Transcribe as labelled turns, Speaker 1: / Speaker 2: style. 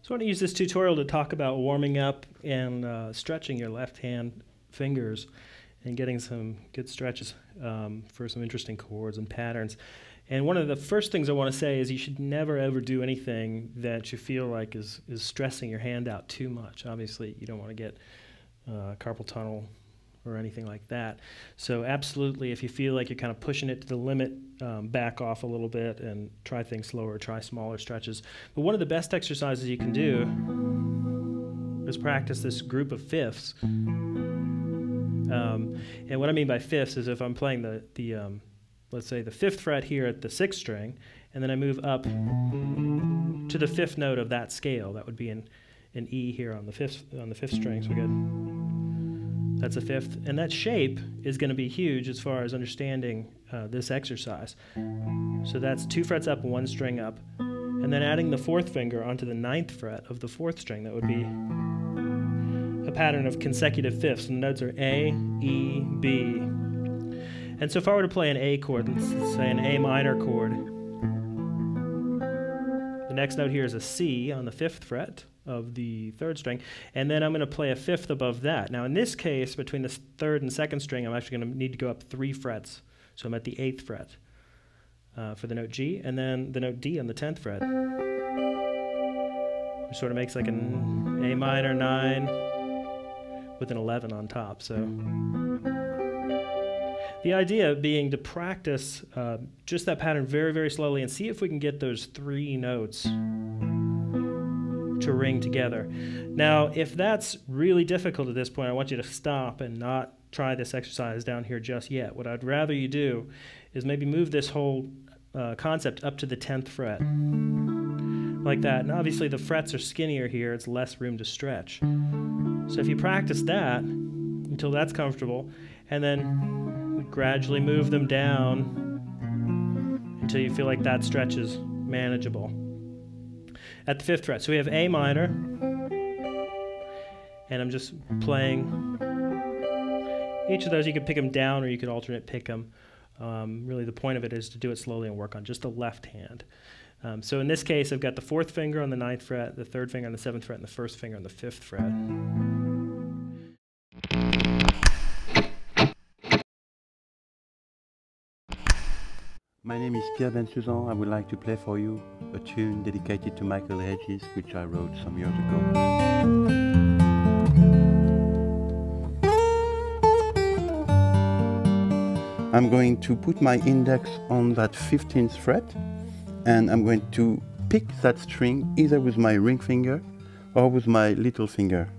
Speaker 1: So I want to use this tutorial to talk about warming up and stretching your left hand fingers and getting some good stretches for some interesting chords and patterns. And one of the first things I want to say is you should never ever do anything that you feel like is stressing your hand out too much. Obviously you don't want to get carpal tunnel or anything like that. So absolutely, if you feel like you're kind of pushing it to the limit, back off a little bit and try things slower, try smaller stretches. But one of the best exercises you can do is practice this group of fifths. And what I mean by fifths is if I'm playing let's say the 5th fret here at the 6th string, and then I move up to the 5th note of that scale. That would be an E here on the 5th string. So we got that's a 5th, and that shape is going to be huge as far as understanding this exercise. So that's 2 frets up, 1 string up, and then adding the 4th finger onto the 9th fret of the 4th string. That would be a pattern of consecutive fifths. And the notes are A, E, B. And so if I were to play an A chord, let's say an A minor chord, the next note here is a C on the 5th fret of the 3rd string, and then I'm going to play a 5th above that. Now in this case, between the 3rd and 2nd string, I'm actually going to need to go up 3 frets. So I'm at the 8th fret for the note G, and then the note D on the 10th fret, which sort of makes like an A minor 9 with an 11 on top. So the idea being to practice just that pattern very, very slowly and see if we can get those 3 notes to ring together. Now, if that's really difficult at this point, I want you to stop and not try this exercise down here just yet. What I'd rather you do is maybe move this whole concept up to the 10th fret, like that. And obviously the frets are skinnier here, it's less room to stretch. So if you practice that until that's comfortable, and then gradually move them down until you feel like that stretch is manageable. At the 5th fret, so we have A minor, and I'm just playing each of those. You could pick them down or you could alternate pick them. Really the point of it is to do it slowly and work on just the left hand. So in this case, I've got the 4th finger on the 9th fret, the 3rd finger on the 7th fret, and the 1st finger on the 5th fret.
Speaker 2: My name is Pierre Ben-Suzan. I would like to play for you a tune dedicated to Michael Hedges, which I wrote some years ago. I'm going to put my index on that 15th fret, and I'm going to pick that string either with my ring finger or with my little finger.